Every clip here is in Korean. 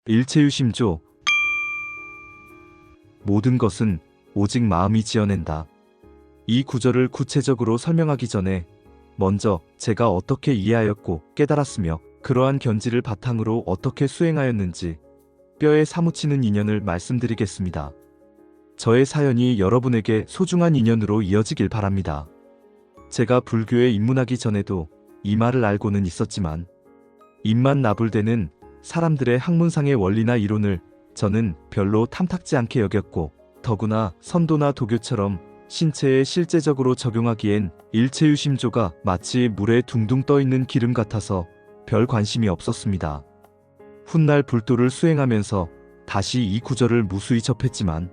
일체유심조. 모든 것은 오직 마음이 지어낸다. 이 구절을 구체적으로 설명하기 전에 먼저 제가 어떻게 이해하였고 깨달았으며 그러한 견지를 바탕으로 어떻게 수행하였는지 뼈에 사무치는 인연을 말씀드리겠습니다. 저의 사연이 여러분에게 소중한 인연으로 이어지길 바랍니다. 제가 불교에 입문하기 전에도 이 말을 알고는 있었지만 입만 나불대는 사람들의 학문상의 원리나 이론을 저는 별로 탐탁지 않게 여겼고 더구나 선도나 도교처럼 신체에 실제적으로 적용하기엔 일체유심조가 마치 물에 둥둥 떠있는 기름 같아서 별 관심이 없었습니다. 훗날 불도를 수행하면서 다시 이 구절을 무수히 접했지만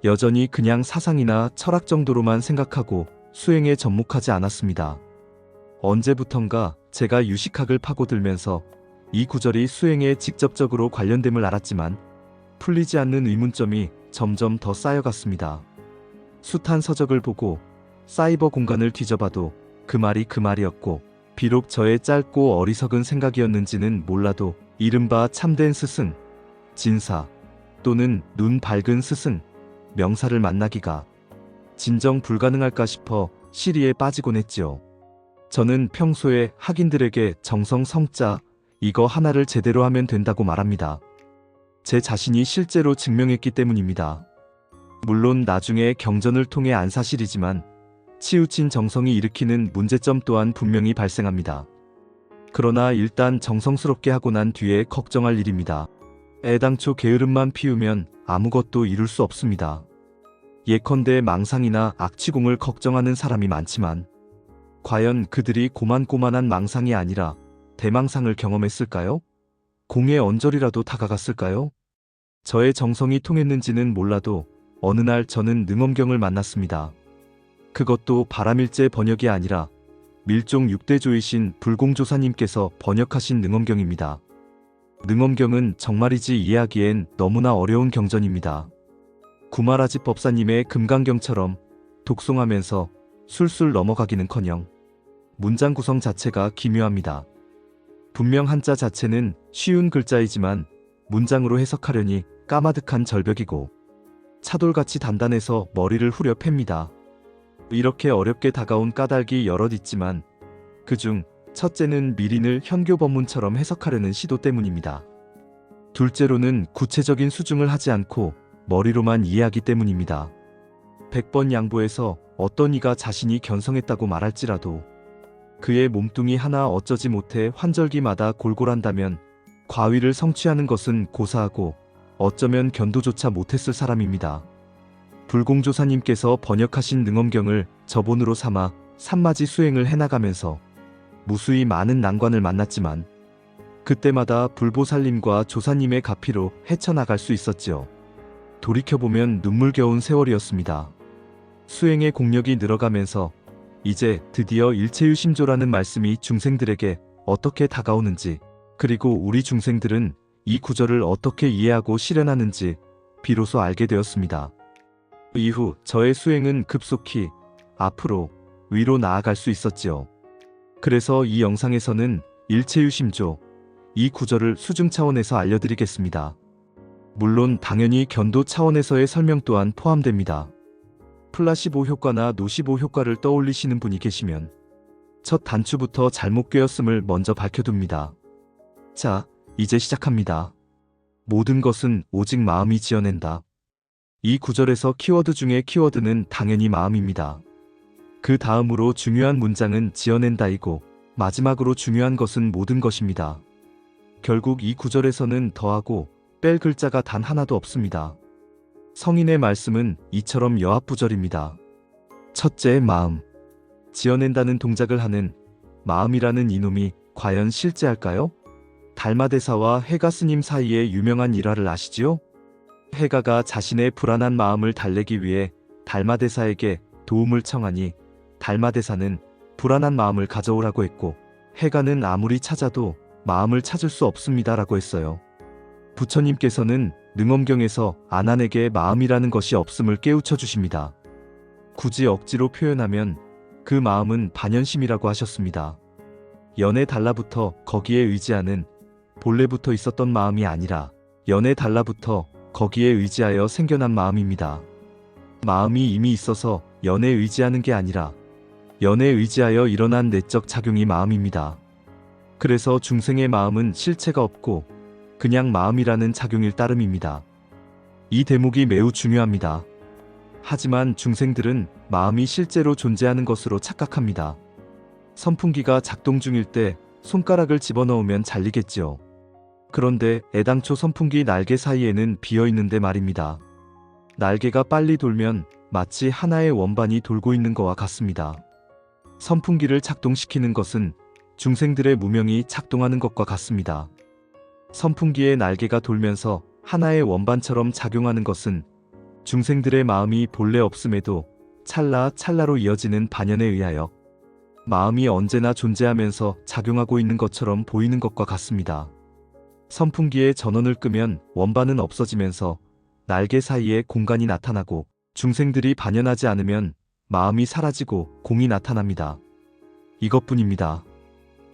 여전히 그냥 사상이나 철학 정도로만 생각하고 수행에 접목하지 않았습니다. 언제부턴가 제가 유식학을 파고들면서 이 구절이 수행에 직접적으로 관련됨을 알았지만 풀리지 않는 의문점이 점점 더 쌓여갔습니다. 숱한 서적을 보고 사이버 공간을 뒤져봐도 그 말이 그 말이었고 비록 저의 짧고 어리석은 생각이었는지는 몰라도 이른바 참된 스승, 진사 또는 눈 밝은 스승, 명사를 만나기가 진정 불가능할까 싶어 시리에 빠지곤 했지요. 저는 평소에 학인들에게 정성 성자 이거 하나를 제대로 하면 된다고 말합니다. 제 자신이 실제로 증명했기 때문입니다. 물론 나중에 경전을 통해 안 사실이지만 치우친 정성이 일으키는 문제점 또한 분명히 발생합니다. 그러나 일단 정성스럽게 하고 난 뒤에 걱정할 일입니다. 애당초 게으름만 피우면 아무것도 이룰 수 없습니다. 예컨대 망상이나 악취공을 걱정하는 사람이 많지만 과연 그들이 고만고만한 망상이 아니라 대망상을 경험했을까요? 공의 언저리라도 다가갔을까요? 저의 정성이 통했는지는 몰라도 어느 날 저는 능엄경을 만났습니다. 그것도 바람일제 번역이 아니라 밀종 6대조이신 불공조사님께서 번역하신 능엄경입니다. 능엄경은 정말이지 이해하기엔 너무나 어려운 경전입니다. 구마라지 법사님의 금강경처럼 독송하면서 술술 넘어가기는커녕 문장 구성 자체가 기묘합니다. 분명 한자 자체는 쉬운 글자이지만 문장으로 해석하려니 까마득한 절벽이고 차돌같이 단단해서 머리를 후려 팹니다. 이렇게 어렵게 다가온 까닭이 여럿 있지만 그중 첫째는 미린을 현교법문처럼 해석하려는 시도 때문입니다. 둘째로는 구체적인 수중을 하지 않고 머리로만 이해하기 때문입니다. 100번 양보해서 어떤 이가 자신이 견성했다고 말할지라도 그의 몸뚱이 하나 어쩌지 못해 환절기마다 골골한다면 과위를 성취하는 것은 고사하고 어쩌면 견도조차 못했을 사람입니다. 불공조사님께서 번역하신 능엄경을 저본으로 삼아 산마지 수행을 해나가면서 무수히 많은 난관을 만났지만 그때마다 불보살님과 조사님의 가피로 헤쳐나갈 수 있었지요. 돌이켜보면 눈물겨운 세월이었습니다. 수행의 공력이 늘어가면서 이제 드디어 일체유심조라는 말씀이 중생들에게 어떻게 다가오는지 그리고 우리 중생들은 이 구절을 어떻게 이해하고 실현하는지 비로소 알게 되었습니다. 이후 저의 수행은 급속히 앞으로 위로 나아갈 수 있었지요. 그래서 이 영상에서는 일체유심조 이 구절을 수중 차원에서 알려드리겠습니다. 물론 당연히 견도 차원에서의 설명 또한 포함됩니다. 플라시보 효과나 노시보 효과를 떠올리시는 분이 계시면 첫 단추부터 잘못 꿰었음을 먼저 밝혀둡니다. 자, 이제 시작합니다. 모든 것은 오직 마음이 지어낸다. 이 구절에서 키워드 중에 키워드는 당연히 마음입니다. 그 다음으로 중요한 문장은 지어낸다이고 마지막으로 중요한 것은 모든 것입니다. 결국 이 구절에서는 더하고 뺄 글자가 단 하나도 없습니다. 성인의 말씀은 이처럼 여합부절입니다. 첫째, 마음. 지어낸다는 동작을 하는 마음이라는 이놈이 과연 실제할까요? 달마대사와 해가 스님 사이의 유명한 일화를 아시지요? 해가가 자신의 불안한 마음을 달래기 위해 달마대사에게 도움을 청하니 달마대사는 불안한 마음을 가져오라고 했고 해가는 아무리 찾아도 마음을 찾을 수 없습니다라고 했어요. 부처님께서는 능엄경에서 아난에게 마음이라는 것이 없음을 깨우쳐 주십니다. 굳이 억지로 표현하면 그 마음은 반연심이라고 하셨습니다. 연에 달라붙어 거기에 의지하는 본래부터 있었던 마음이 아니라 연에 달라붙어 거기에 의지하여 생겨난 마음입니다. 마음이 이미 있어서 연에 의지하는 게 아니라 연에 의지하여 일어난 내적 작용이 마음입니다. 그래서 중생의 마음은 실체가 없고 그냥 마음이라는 작용일 따름입니다. 이 대목이 매우 중요합니다. 하지만 중생들은 마음이 실제로 존재하는 것으로 착각합니다. 선풍기가 작동 중일 때 손가락을 집어넣으면 잘리겠지요. 그런데 애당초 선풍기 날개 사이에는 비어있는데 말입니다. 날개가 빨리 돌면 마치 하나의 원반이 돌고 있는 것과 같습니다. 선풍기를 작동시키는 것은 중생들의 무명이 작동하는 것과 같습니다. 선풍기의 날개가 돌면서 하나의 원반처럼 작용하는 것은 중생들의 마음이 본래 없음에도 찰나찰나로 이어지는 반연에 의하여 마음이 언제나 존재하면서 작용하고 있는 것처럼 보이는 것과 같습니다. 선풍기의 전원을 끄면 원반은 없어지면서 날개 사이에 공간이 나타나고 중생들이 반연하지 않으면 마음이 사라지고 공이 나타납니다. 이것뿐입니다.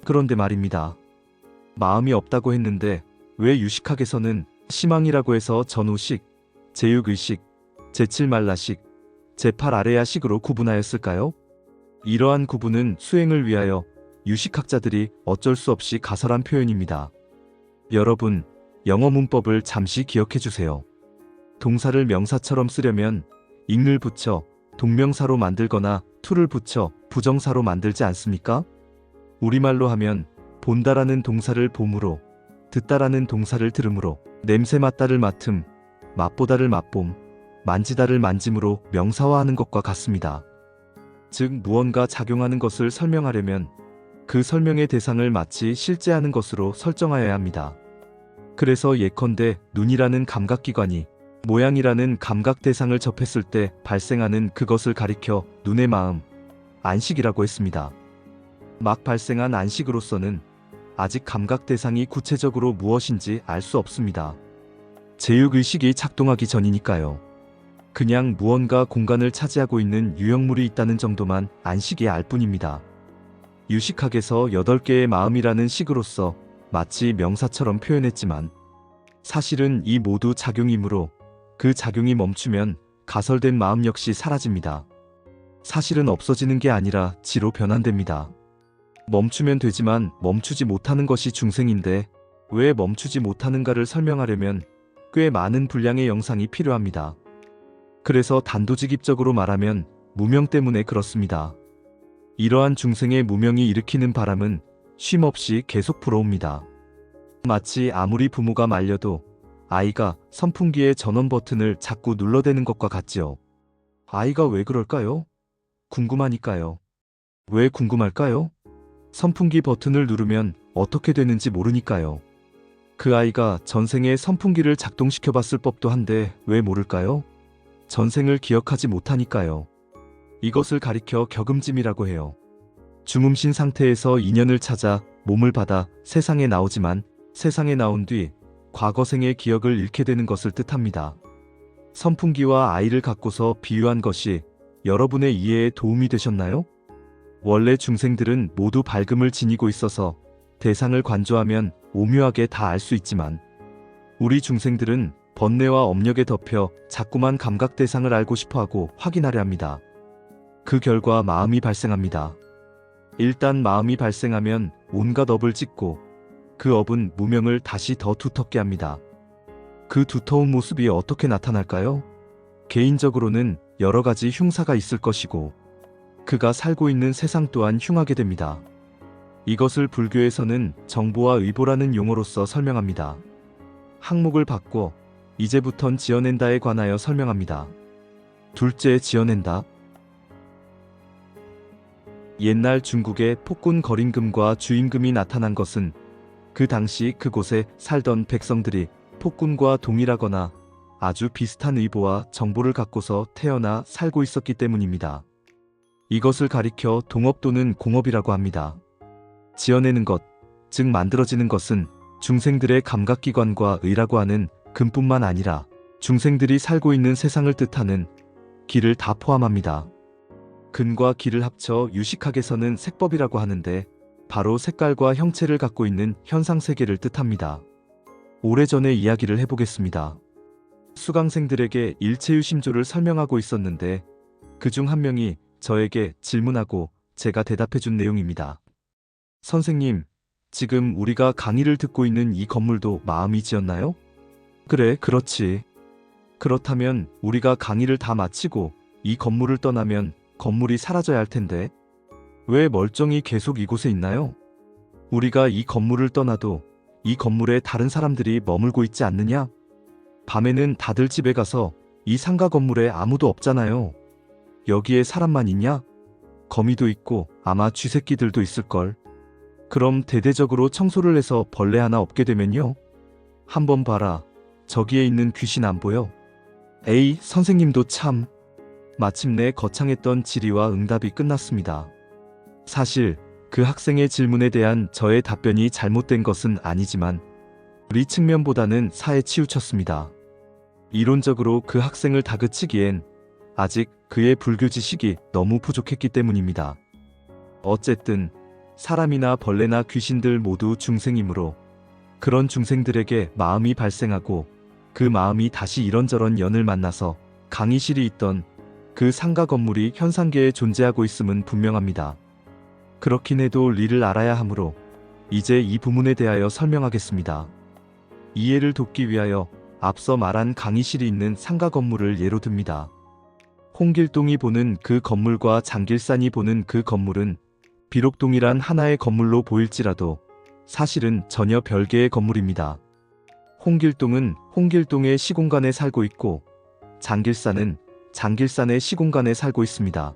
그런데 말입니다. 마음이 없다고 했는데 왜 유식학에서는 시망이라고 해서 전후식, 제6의식, 제7말라식, 제8아레야식으로 구분하였을까요? 이러한 구분은 수행을 위하여 유식학자들이 어쩔 수 없이 가설한 표현입니다. 여러분, 영어 문법을 잠시 기억해 주세요. 동사를 명사처럼 쓰려면 ing를 붙여 동명사로 만들거나 to를 붙여 부정사로 만들지 않습니까? 우리말로 하면 본다라는 동사를 봄으로, 듣다라는 동사를 들음으로, 냄새 맡다를 맡음, 맛보다를 맛봄, 만지다를 만짐으로 명사화하는 것과 같습니다. 즉 무언가 작용하는 것을 설명하려면 그 설명의 대상을 마치 실제하는 것으로 설정하여야 합니다. 그래서 예컨대 눈이라는 감각기관이 모양이라는 감각 대상을 접했을 때 발생하는 그것을 가리켜 눈의 마음, 안식이라고 했습니다. 막 발생한 안식으로서는 아직 감각 대상이 구체적으로 무엇인지 알 수 없습니다. 제6의식이 작동하기 전이니까요. 그냥 무언가 공간을 차지하고 있는 유형물이 있다는 정도만 안식이 알 뿐입니다. 유식학에서 8개의 마음이라는 식으로서 마치 명사처럼 표현했지만 사실은 이 모두 작용이므로 그 작용이 멈추면 가설된 마음 역시 사라집니다. 사실은 없어지는 게 아니라 지로 변환됩니다. 멈추면 되지만 멈추지 못하는 것이 중생인데 왜 멈추지 못하는가를 설명하려면 꽤 많은 분량의 영상이 필요합니다. 그래서 단도직입적으로 말하면 무명 때문에 그렇습니다. 이러한 중생의 무명이 일으키는 바람은 쉼없이 계속 불어옵니다. 마치 아무리 부모가 말려도 아이가 선풍기의 전원 버튼을 자꾸 눌러대는 것과 같지요. 아이가 왜 그럴까요? 궁금하니까요. 왜 궁금할까요? 선풍기 버튼을 누르면 어떻게 되는지 모르니까요. 그 아이가 전생에 선풍기를 작동시켜 봤을 법도 한데 왜 모를까요? 전생을 기억하지 못하니까요. 이것을 가리켜 격음짐이라고 해요. 중음신 상태에서 인연을 찾아 몸을 받아 세상에 나오지만 세상에 나온 뒤 과거생의 기억을 잃게 되는 것을 뜻합니다. 선풍기와 아이를 갖고서 비유한 것이 여러분의 이해에 도움이 되셨나요? 원래 중생들은 모두 밝음을 지니고 있어서 대상을 관조하면 오묘하게 다 알 수 있지만 우리 중생들은 번뇌와 업력에 덮여 자꾸만 감각 대상을 알고 싶어하고 확인하려 합니다. 그 결과 마음이 발생합니다. 일단 마음이 발생하면 온갖 업을 짓고 그 업은 무명을 다시 더 두텁게 합니다. 그 두터운 모습이 어떻게 나타날까요? 개인적으로는 여러 가지 흉사가 있을 것이고 그가 살고 있는 세상 또한 흉하게 됩니다. 이것을 불교에서는 정보와 의보라는 용어로서 설명합니다. 항목을 바꿔 이제부턴 지어낸다에 관하여 설명합니다. 둘째, 지어낸다. 옛날 중국에 폭군 거림금과 주임금이 나타난 것은 그 당시 그곳에 살던 백성들이 폭군과 동일하거나 아주 비슷한 의보와 정보를 갖고서 태어나 살고 있었기 때문입니다. 이것을 가리켜 동업 또는 공업이라고 합니다. 지어내는 것, 즉 만들어지는 것은 중생들의 감각기관과 의라고 하는 근뿐만 아니라 중생들이 살고 있는 세상을 뜻하는 기를 다 포함합니다. 근과 기를 합쳐 유식학에서는 색법이라고 하는데 바로 색깔과 형체를 갖고 있는 현상세계를 뜻합니다. 오래전의 이야기를 해보겠습니다. 수강생들에게 일체유심조를 설명하고 있었는데 그중 한 명이 저에게 질문하고 제가 대답해준 내용입니다. 선생님, 지금 우리가 강의를 듣고 있는 이 건물도 마음이 지었나요? 그래, 그렇지. 그렇다면 우리가 강의를 다 마치고 이 건물을 떠나면 건물이 사라져야 할 텐데 왜 멀쩡히 계속 이곳에 있나요? 우리가 이 건물을 떠나도 이 건물에 다른 사람들이 머물고 있지 않느냐? 밤에는 다들 집에 가서 이 상가 건물에 아무도 없잖아요. 여기에 사람만 있냐? 거미도 있고 아마 쥐새끼들도 있을걸. 그럼 대대적으로 청소를 해서 벌레 하나 없게 되면요? 한번 봐라. 저기에 있는 귀신 안 보여? 에이, 선생님도 참. 마침내 거창했던 질의와 응답이 끝났습니다. 사실 그 학생의 질문에 대한 저의 답변이 잘못된 것은 아니지만 우리 측면보다는 사에 치우쳤습니다. 이론적으로 그 학생을 다그치기엔 아직 그의 불교 지식이 너무 부족했기 때문입니다. 어쨌든 사람이나 벌레나 귀신들 모두 중생이므로 그런 중생들에게 마음이 발생하고 그 마음이 다시 이런저런 연을 만나서 강의실이 있던 그 상가 건물이 현상계에 존재하고 있음은 분명합니다. 그렇긴 해도 리를 알아야 하므로 이제 이 부문에 대하여 설명하겠습니다. 이해를 돕기 위하여 앞서 말한 강의실이 있는 상가 건물을 예로 듭니다. 홍길동이 보는 그 건물과 장길산이 보는 그 건물은 비록 동일한 하나의 건물로 보일지라도 사실은 전혀 별개의 건물입니다. 홍길동은 홍길동의 시공간에 살고 있고 장길산은 장길산의 시공간에 살고 있습니다.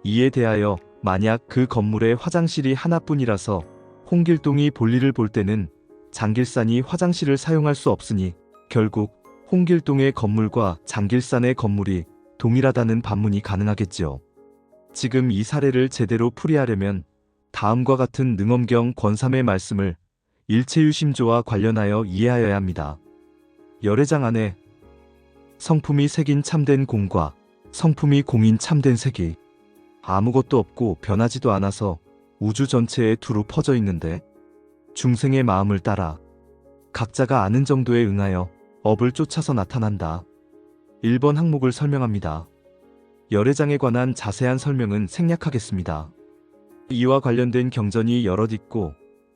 이에 대하여 만약 그 건물에 화장실이 하나뿐이라서 홍길동이 볼일을 볼 때는 장길산이 화장실을 사용할 수 없으니 결국 홍길동의 건물과 장길산의 건물이 동일하다는 반문이 가능하겠지요. 지금 이 사례를 제대로 풀이하려면 다음과 같은 능엄경 권삼의 말씀을 일체유심조와 관련하여 이해하여야 합니다. 열애장 안에 성품이 색인 참된 공과 성품이 공인 참된 색이 아무것도 없고 변하지도 않아서 우주 전체에 두루 퍼져 있는데 중생의 마음을 따라 각자가 아는 정도에 응하여 업을 쫓아서 나타난다. 1번 항목을 설명합니다. 열애장에 관한 자세한 설명은 생략하겠습니다. 이와 관련된 경전이 여럿 있고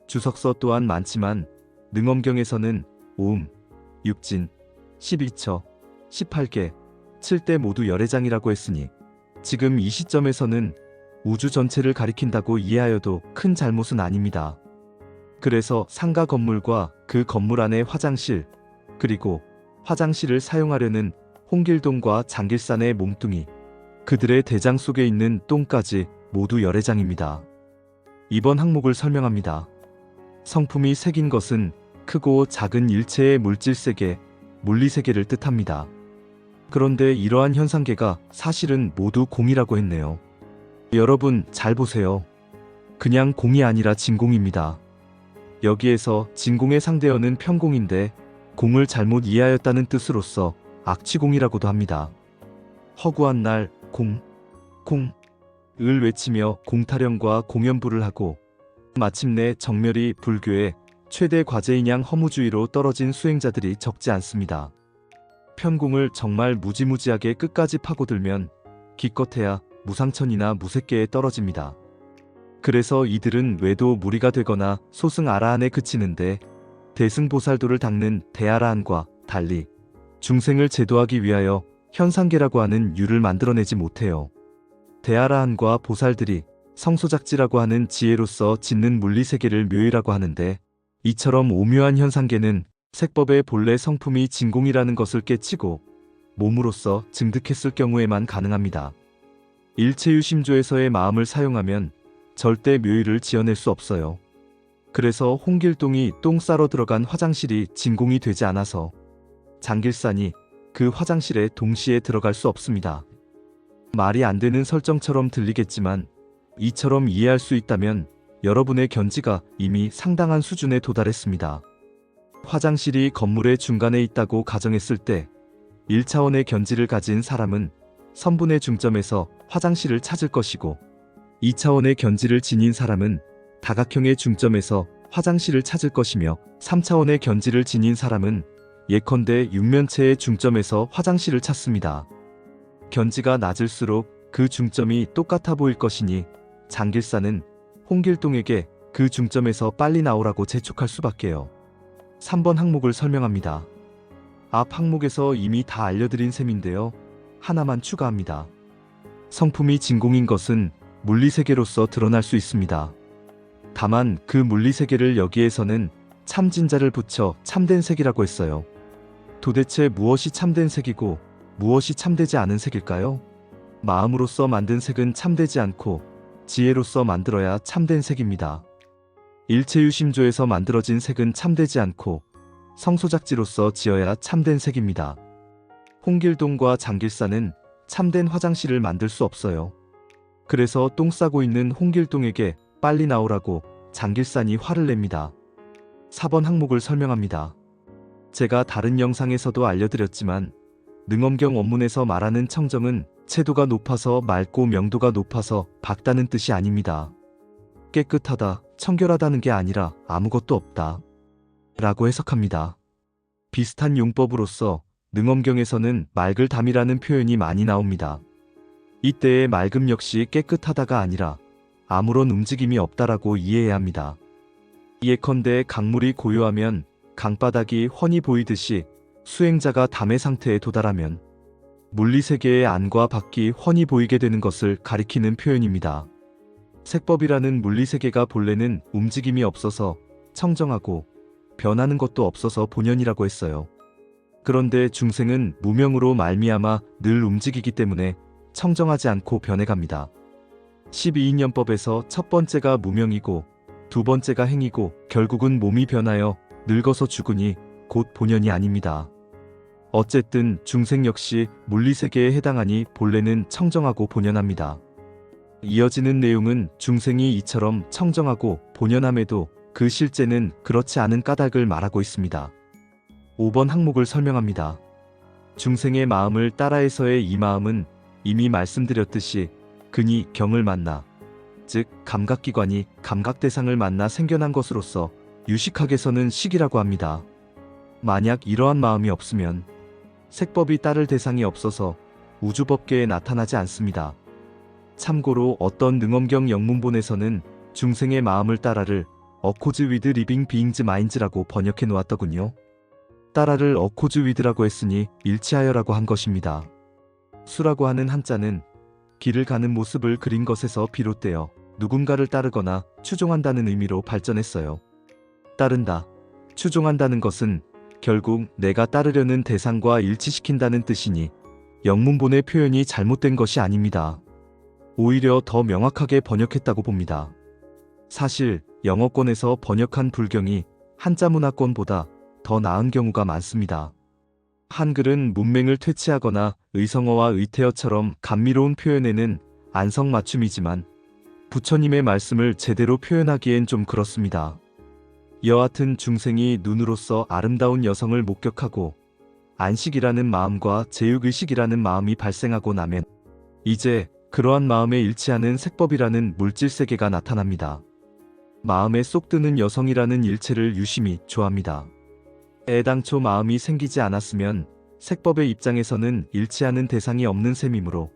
주석서 또한 많지만 능엄경에서는 오음, 육진, 12처, 18개, 7대 모두 열애장이라고 했으니 지금 이 시점에서는 우주 전체를 가리킨다고 이해하여도 큰 잘못은 아닙니다. 그래서 상가 건물과 그 건물 안의 화장실, 그리고 화장실을 사용하려는 홍길동과 장길산의 몸뚱이, 그들의 대장 속에 있는 똥까지 모두 열애장입니다. 이번 항목을 설명합니다. 성품이 색인 것은 크고 작은 일체의 물질세계, 물리세계를 뜻합니다. 그런데 이러한 현상계가 사실은 모두 공이라고 했네요. 여러분 잘 보세요. 그냥 공이 아니라 진공입니다. 여기에서 진공의 상대어는 편공인데 공을 잘못 이해하였다는 뜻으로서 악취공이라고도 합니다. 허구한 날 공, 공을 외치며 공타령과 공연부를 하고 마침내 정멸이 불교의 최대 과제인 양 허무주의로 떨어진 수행자들이 적지 않습니다. 편공을 정말 무지무지하게 끝까지 파고들면 기껏해야 무상천이나 무색계에 떨어집니다. 그래서 이들은 외도 무리가 되거나 소승 아라한에 그치는데 대승보살도를 닦는 대아라한과 달리 중생을 제도하기 위하여 현상계라고 하는 유를 만들어내지 못해요. 대아라한과 보살들이 성소작지라고 하는 지혜로서 짓는 물리세계를 묘이라고 하는데 이처럼 오묘한 현상계는 색법의 본래 성품이 진공이라는 것을 깨치고 몸으로써 증득했을 경우에만 가능합니다. 일체유심조에서의 마음을 사용하면 절대 묘의를 지어낼 수 없어요. 그래서 홍길동이 똥 싸러 들어간 화장실이 진공이 되지 않아서 장길산이 그 화장실에 동시에 들어갈 수 없습니다. 말이 안 되는 설정처럼 들리겠지만 이처럼 이해할 수 있다면 여러분의 견지가 이미 상당한 수준에 도달했습니다. 화장실이 건물의 중간에 있다고 가정했을 때 1차원의 견지를 가진 사람은 선분의 중점에서 화장실을 찾을 것이고 2차원의 견지를 지닌 사람은 다각형의 중점에서 화장실을 찾을 것이며 3차원의 견지를 지닌 사람은 예컨대 육면체의 중점에서 화장실을 찾습니다. 견지가 낮을수록 그 중점이 똑같아 보일 것이니 장길사는 홍길동에게 그 중점에서 빨리 나오라고 재촉할 수밖에요. 3번 항목을 설명합니다. 앞 항목에서 이미 다 알려드린 셈인데요. 하나만 추가합니다. 성품이 진공인 것은 물리세계로서 드러날 수 있습니다. 다만 그 물리세계를 여기에서는 참진자를 붙여 참된 색이라고 했어요. 도대체 무엇이 참된 색이고 무엇이 참되지 않은 색일까요? 마음으로서 만든 색은 참되지 않고 지혜로서 만들어야 참된 색입니다. 일체유심조에서 만들어진 색은 참되지 않고 성소작지로서 지어야 참된 색입니다. 홍길동과 장길사는 참된 화장실을 만들 수 없어요. 그래서 똥 싸고 있는 홍길동에게 빨리 나오라고 장길산이 화를 냅니다. 4번 항목을 설명합니다. 제가 다른 영상에서도 알려드렸지만 능엄경 원문에서 말하는 청정은 채도가 높아서 맑고 명도가 높아서 밝다는 뜻이 아닙니다. 깨끗하다, 청결하다는 게 아니라 아무것도 없다 라고 해석합니다. 비슷한 용법으로서 능엄경에서는 맑을 담이라는 표현이 많이 나옵니다. 이때의 맑음 역시 깨끗하다가 아니라 아무런 움직임이 없다라고 이해해야 합니다. 예컨대 강물이 고요하면 강바닥이 훤히 보이듯이 수행자가 담의 상태에 도달하면 물리세계의 안과 밖이 훤히 보이게 되는 것을 가리키는 표현입니다. 색법이라는 물리세계가 본래는 움직임이 없어서 청정하고 변하는 것도 없어서 본연이라고 했어요. 그런데 중생은 무명으로 말미암아 늘 움직이기 때문에 청정하지 않고 변해갑니다. 12인연법에서 첫 번째가 무명이고 두 번째가 행이고 결국은 몸이 변하여 늙어서 죽으니 곧 본연이 아닙니다. 어쨌든 중생 역시 물리세계에 해당하니 본래는 청정하고 본연합니다. 이어지는 내용은 중생이 이처럼 청정하고 본연함에도 그 실제는 그렇지 않은 까닭을 말하고 있습니다. 5번 항목을 설명합니다. 중생의 마음을 따라해서의 이 마음은 이미 말씀드렸듯이 근이 경을 만나, 즉 감각기관이 감각대상을 만나 생겨난 것으로서 유식학에서는 식이라고 합니다. 만약 이러한 마음이 없으면 색법이 따를 대상이 없어서 우주법계에 나타나지 않습니다. 참고로 어떤 능엄경 영문본에서는 중생의 마음을 따라를 어코즈 위드 리빙 비잉즈 마인즈라고 번역해 놓았더군요. 따라를 어코즈 위드라고 했으니 일치하여라고 한 것입니다. 수라고 하는 한자는 길을 가는 모습을 그린 것에서 비롯되어 누군가를 따르거나 추종한다는 의미로 발전했어요. 따른다, 추종한다는 것은 결국 내가 따르려는 대상과 일치시킨다는 뜻이니 영문본의 표현이 잘못된 것이 아닙니다. 오히려 더 명확하게 번역했다고 봅니다. 사실 영어권에서 번역한 불경이 한자 문화권보다 더 나은 경우가 많습니다. 한글은 문맹을 퇴치하거나 의성어와 의태어처럼 감미로운 표현에는 안성맞춤이지만 부처님의 말씀을 제대로 표현하기엔 좀 그렇습니다. 여하튼 중생이 눈으로서 아름다운 여성을 목격하고 안식이라는 마음과 제육의식이라는 마음이 발생하고 나면 이제 그러한 마음에 일치하는 색법이라는 물질세계가 나타납니다. 마음에 쏙 드는 여성이라는 일체를 유심히 좋아합니다. 애당초 마음이 생기지 않았으면 색법의 입장에서는 일치하는 대상이 없는 셈이므로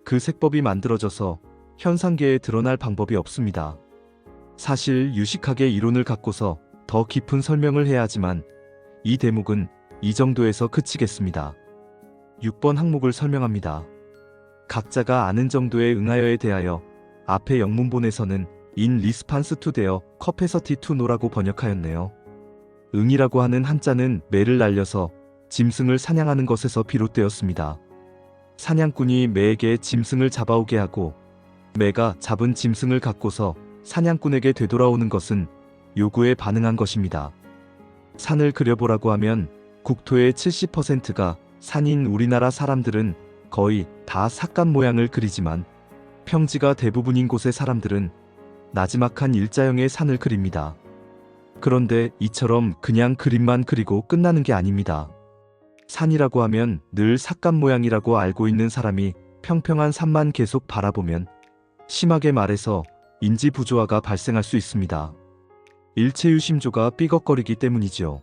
그 색법이 만들어져서 현상계에 드러날 방법이 없습니다. 사실 유식학의 이론을 갖고서 더 깊은 설명을 해야 하지만 이 대목은 이 정도에서 그치겠습니다. 6번 항목을 설명합니다. 각자가 아는 정도의 응하여에 대하여 앞의 영문본에서는 in response to their capacity to know라고 번역하였네요. 응이라고 하는 한자는 매를 날려서 짐승을 사냥하는 것에서 비롯되었습니다. 사냥꾼이 매에게 짐승을 잡아오게 하고 매가 잡은 짐승을 갖고서 사냥꾼에게 되돌아오는 것은 요구에 반응한 것입니다. 산을 그려보라고 하면 국토의 70%가 산인 우리나라 사람들은 거의 다 삭감 모양을 그리지만 평지가 대부분인 곳의 사람들은 나지막한 일자형의 산을 그립니다. 그런데 이처럼 그냥 그림만 그리고 끝나는 게 아닙니다. 산이라고 하면 늘 삭감 모양이라고 알고 있는 사람이 평평한 산만 계속 바라보면 심하게 말해서 인지 부조화가 발생할 수 있습니다. 일체유심조가 삐걱거리기 때문이지요.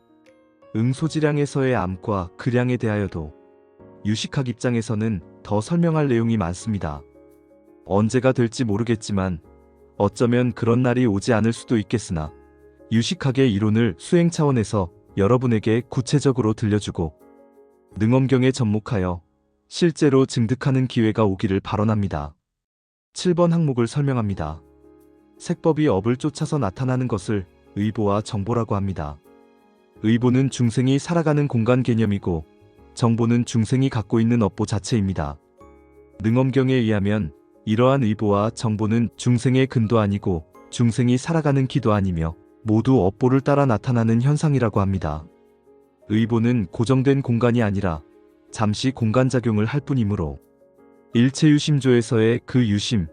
응소지량에서의 암과 극량에 대하여도 유식학 입장에서는 더 설명할 내용이 많습니다. 언제가 될지 모르겠지만 어쩌면 그런 날이 오지 않을 수도 있겠으나 유식학의 이론을 수행 차원에서 여러분에게 구체적으로 들려주고 능엄경에 접목하여 실제로 증득하는 기회가 오기를 발언합니다. 7번 항목을 설명합니다. 색법이 업을 쫓아서 나타나는 것을 의보와 정보라고 합니다. 의보는 중생이 살아가는 공간 개념이고 정보는 중생이 갖고 있는 업보 자체입니다. 능엄경에 의하면 이러한 의보와 정보는 중생의 근도 아니고 중생이 살아가는 기도 아니며 모두 업보를 따라 나타나는 현상이라고 합니다. 의보는 고정된 공간이 아니라 잠시 공간작용을 할 뿐이므로 일체유심조에서의 그 유심,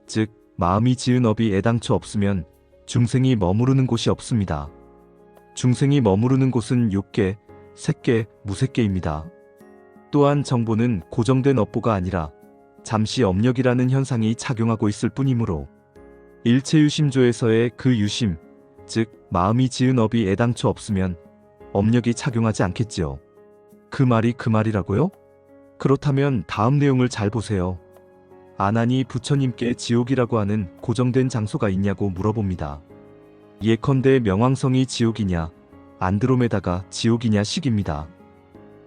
즉 마음이 지은 업이 애당초 없으면 중생이 머무르는 곳이 없습니다. 중생이 머무르는 곳은 욕계, 색계, 무색계입니다. 또한 정보는 고정된 업보가 아니라 잠시 업력이라는 현상이 작용하고 있을 뿐이므로 일체유심조에서의 그 유심, 즉 마음이 지은 업이 애당초 없으면 업력이 작용하지 않겠지요. 그 말이 그 말이라고요? 그렇다면 다음 내용을 잘 보세요. 아난이 부처님께 지옥이라고 하는 고정된 장소가 있냐고 물어봅니다. 예컨대 명왕성이 지옥이냐, 안드로메다가 지옥이냐 식입니다.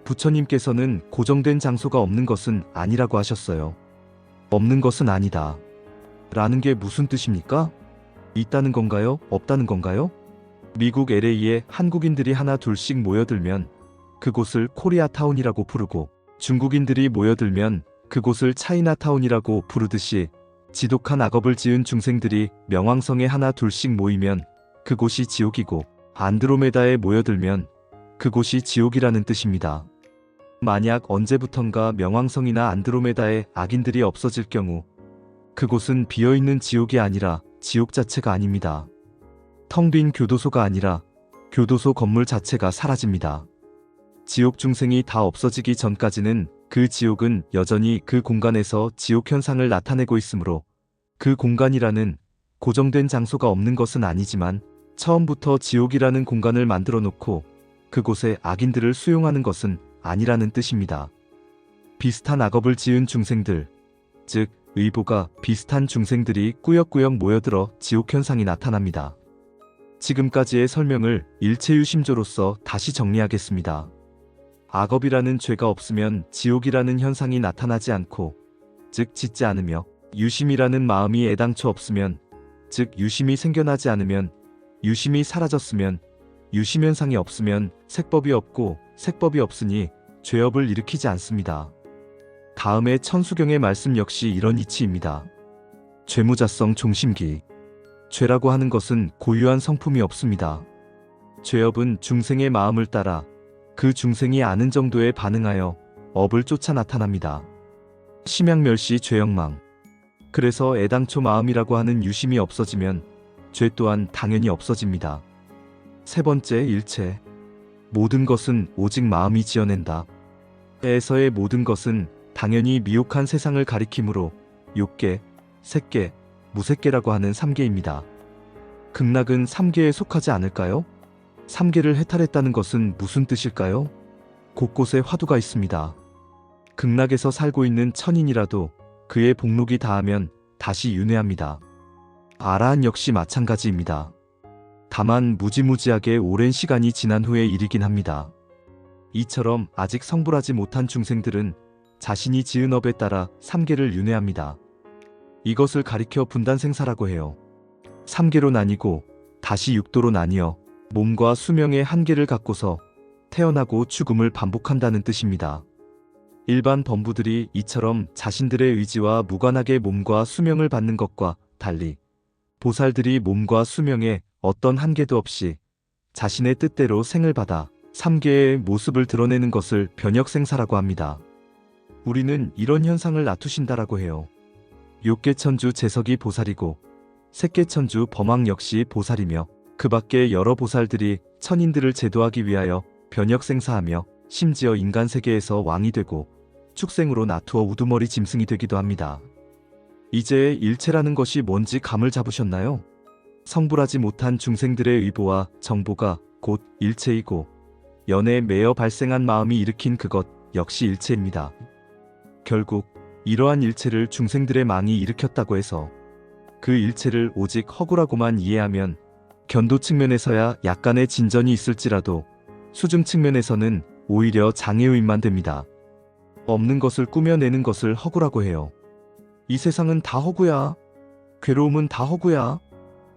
부처님께서는 고정된 장소가 없는 것은 아니라고 하셨어요. 없는 것은 아니다. 라는 게 무슨 뜻입니까? 있다는 건가요? 없다는 건가요? 미국 LA에 한국인들이 하나 둘씩 모여들면 그곳을 코리아타운이라고 부르고 중국인들이 모여들면 그곳을 차이나타운이라고 부르듯이 지독한 악업을 지은 중생들이 명왕성에 하나 둘씩 모이면 그곳이 지옥이고 안드로메다에 모여들면 그곳이 지옥이라는 뜻입니다. 만약 언제부턴가 명왕성이나 안드로메다에 악인들이 없어질 경우 그곳은 비어있는 지옥이 아니라 지옥 자체가 아닙니다. 텅 빈 교도소가 아니라 교도소 건물 자체가 사라집니다. 지옥 중생이 다 없어지기 전까지는 그 지옥은 여전히 그 공간에서 지옥 현상을 나타내고 있으므로 그 공간이라는 고정된 장소가 없는 것은 아니지만 처음부터 지옥이라는 공간을 만들어 놓고 그곳에 악인들을 수용하는 것은 아니라는 뜻입니다. 비슷한 악업을 지은 중생들, 즉 의보가 비슷한 중생들이 꾸역꾸역 모여들어 지옥 현상이 나타납니다. 지금까지의 설명을 일체유심조로서 다시 정리하겠습니다. 악업이라는 죄가 없으면 지옥이라는 현상이 나타나지 않고, 즉 짓지 않으며 유심이라는 마음이 애당초 없으면, 즉 유심이 생겨나지 않으면, 유심이 사라졌으면, 유심현상이 없으면 색법이 없고 색법이 없으니 죄업을 일으키지 않습니다. 다음의 천수경의 말씀 역시 이런 이치입니다. 죄무자성 종심기. 죄라고 하는 것은 고유한 성품이 없습니다. 죄업은 중생의 마음을 따라 그 중생이 아는 정도에 반응하여 업을 쫓아 나타납니다. 심양멸시 죄영망. 그래서 애당초 마음이라고 하는 유심이 없어지면 죄 또한 당연히 없어집니다. 세 번째, 일체. 모든 것은 오직 마음이 지어낸다. 에서의 모든 것은 당연히 미혹한 세상을 가리키므로 욕계, 색계, 무색계라고 하는 3계입니다. 극락은 3계에 속하지 않을까요? 3계를 해탈했다는 것은 무슨 뜻일까요? 곳곳에 화두가 있습니다. 극락에서 살고 있는 천인이라도 그의 복록이 다하면 다시 윤회합니다. 아라한 역시 마찬가지입니다. 다만 무지무지하게 오랜 시간이 지난 후의 일이긴 합니다. 이처럼 아직 성불하지 못한 중생들은 자신이 지은 업에 따라 3계를 윤회합니다. 이것을 가리켜 분단생사라고 해요. 3계로 나뉘고 다시 6도로 나뉘어 몸과 수명의 한계를 갖고서 태어나고 죽음을 반복한다는 뜻입니다. 일반 범부들이 이처럼 자신들의 의지와 무관하게 몸과 수명을 받는 것과 달리 보살들이 몸과 수명에 어떤 한계도 없이 자신의 뜻대로 생을 받아 3계의 모습을 드러내는 것을 변혁생사라고 합니다. 우리는 이런 현상을 낮추신다라고 해요. 욕계천주 재석이 보살이고 색계천주 범왕 역시 보살이며 그 밖에 여러 보살들이 천인들을 제도하기 위하여 변혁생사하며 심지어 인간 세계에서 왕이 되고 축생으로 나투어 우두머리 짐승이 되기도 합니다. 이제 일체라는 것이 뭔지 감을 잡으셨나요? 성불하지 못한 중생들의 의보와 정보가 곧 일체이고 연에 매여 발생한 마음이 일으킨 그것 역시 일체입니다. 결국 이러한 일체를 중생들의 망이 일으켰다고 해서 그 일체를 오직 허구라고만 이해하면 견도 측면에서야 약간의 진전이 있을지라도 수중 측면에서는 오히려 장애요인만 됩니다. 없는 것을 꾸며내는 것을 허구라고 해요. 이 세상은 다 허구야. 괴로움은 다 허구야.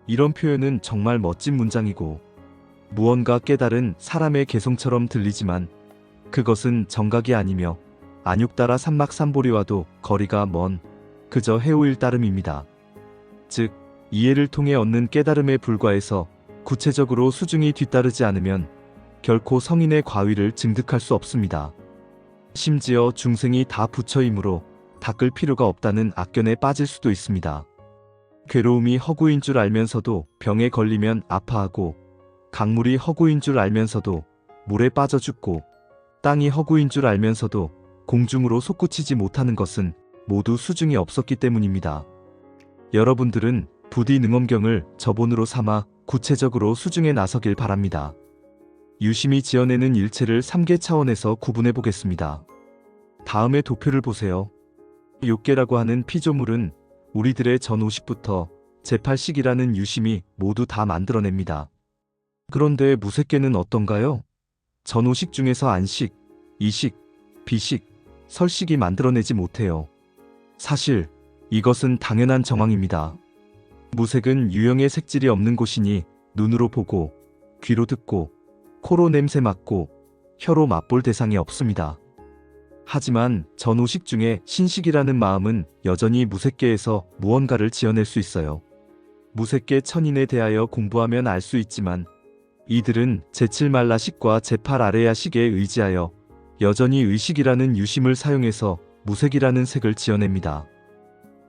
이런 표현은 정말 멋진 문장이고 무언가 깨달은 사람의 개성처럼 들리지만 그것은 정각이 아니며 안육따라 삼막삼보리와도 거리가 먼 그저 해오일 따름입니다. 즉 이해를 통해 얻는 깨달음에 불과해서 구체적으로 수중이 뒤따르지 않으면 결코 성인의 과위를 증득할 수 없습니다. 심지어 중생이 다 부처이므로 닦을 필요가 없다는 악견에 빠질 수도 있습니다. 괴로움이 허구인 줄 알면서도 병에 걸리면 아파하고 강물이 허구인 줄 알면서도 물에 빠져 죽고 땅이 허구인 줄 알면서도 공중으로 솟구치지 못하는 것은 모두 수중이 없었기 때문입니다. 여러분들은 부디 능엄경을 저본으로 삼아 구체적으로 수중에 나서길 바랍니다. 유심히 지어내는 일체를 3개 차원에서 구분해 보겠습니다. 다음의 도표를 보세요. 욕계라고 하는 피조물은 우리들의 전 50부터 제8식이라는 유심이 모두 다 만들어냅니다. 그런데 무색계는 어떤가요? 전 5식 중에서 안식, 이식, 비식, 설식이 만들어내지 못해요. 사실 이것은 당연한 정황입니다. 무색은 유형의 색질이 없는 곳이니 눈으로 보고 귀로 듣고 코로 냄새 맡고 혀로 맛볼 대상이 없습니다. 하지만 전 5식 중에 신식이라는 마음은 여전히 무색계에서 무언가를 지어낼 수 있어요. 무색계 천인에 대하여 공부하면 알 수 있지만 이들은 제7말라식과 제8아레야식에 의지하여 여전히 의식이라는 유심을 사용해서 무색이라는 색을 지어냅니다.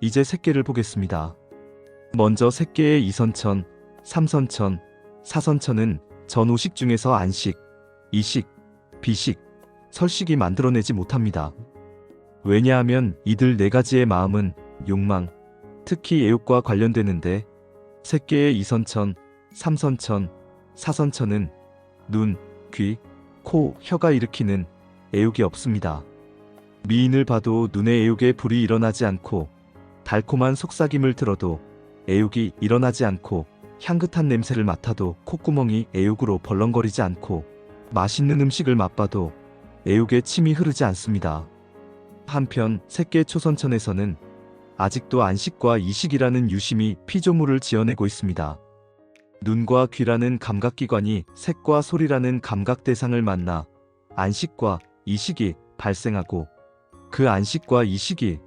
이제 색계를 보겠습니다. 먼저 색계의 이선천, 삼선천, 사선천은 전 5식 중에서 안식, 이식, 비식, 설식이 만들어내지 못합니다. 왜냐하면 이들 4가지의 마음은 욕망, 특히 애욕과 관련되는데 색계의 이선천, 삼선천, 사선천은 눈, 귀, 코, 혀가 일으키는 애욕이 없습니다. 미인을 봐도 눈의 애욕에 불이 일어나지 않고 달콤한 속삭임을 들어도 애욕이 일어나지 않고 향긋한 냄새를 맡아도 콧구멍이 애욕으로 벌렁거리지 않고 맛있는 음식을 맛봐도 애욕에 침이 흐르지 않습니다. 한편 색계 초선천에서는 아직도 안식과 이식이라는 유심이 피조물을 지어내고 있습니다. 눈과 귀라는 감각기관이 색과 소리라는 감각 대상을 만나 안식과 이식이 발생하고 그 안식과 이식이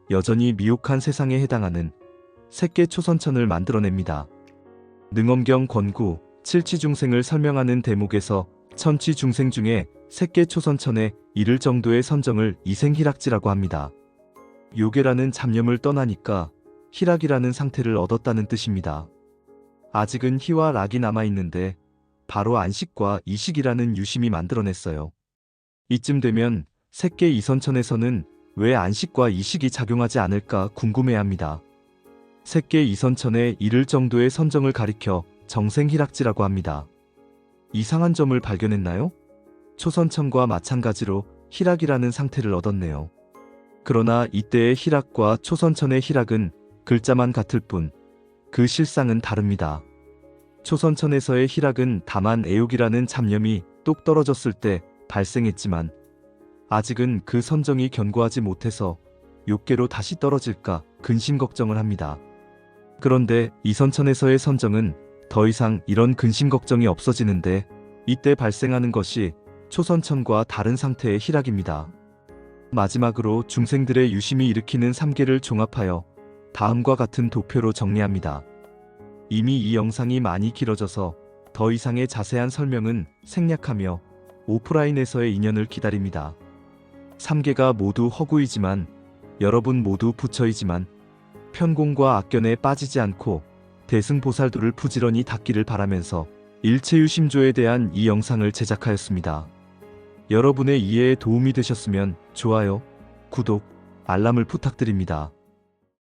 여전히 미혹한 세상에 해당하는 색계 초선천을 만들어냅니다. 능엄경 권구 칠치중생을 설명하는 대목에서 천취중생 중에 색계 초선천에 이를 정도의 선정을 이생희락지라고 합니다. 요괴라는 잡념을 떠나니까 희락이라는 상태를 얻었다는 뜻입니다. 아직은 희와 락이 남아있는데 바로 안식과 이식이라는 유심이 만들어냈어요. 이쯤 되면 색계 이선천에서는 왜 안식과 이식이 작용하지 않을까 궁금해합니다. 색계 이선천에 이를 정도의 선정을 가리켜 정생희락지라고 합니다. 이상한 점을 발견했나요? 초선천과 마찬가지로 희락이라는 상태를 얻었네요. 그러나 이때의 희락과 초선천의 희락은 글자만 같을 뿐 그 실상은 다릅니다. 초선천에서의 희락은 다만 애욕이라는 잡념이 똑 떨어졌을 때 발생했지만 아직은 그 선정이 견고하지 못해서 욕계로 다시 떨어질까 근심 걱정을 합니다. 그런데 이선천에서의 선정은 더 이상 이런 근심 걱정이 없어지는데 이때 발생하는 것이 초선천과 다른 상태의 희락입니다. 마지막으로 중생들의 유심이 일으키는 3계를 종합하여 다음과 같은 도표로 정리합니다. 이미 이 영상이 많이 길어져서 더 이상의 자세한 설명은 생략하며 오프라인에서의 인연을 기다립니다. 3계가 모두 허구이지만 여러분 모두 부처이지만 편공과 악견에 빠지지 않고 대승보살도를 부지런히 닦기를 바라면서 일체유심조에 대한 이 영상을 제작하였습니다. 여러분의 이해에 도움이 되셨으면 좋아요, 구독, 알람을 부탁드립니다.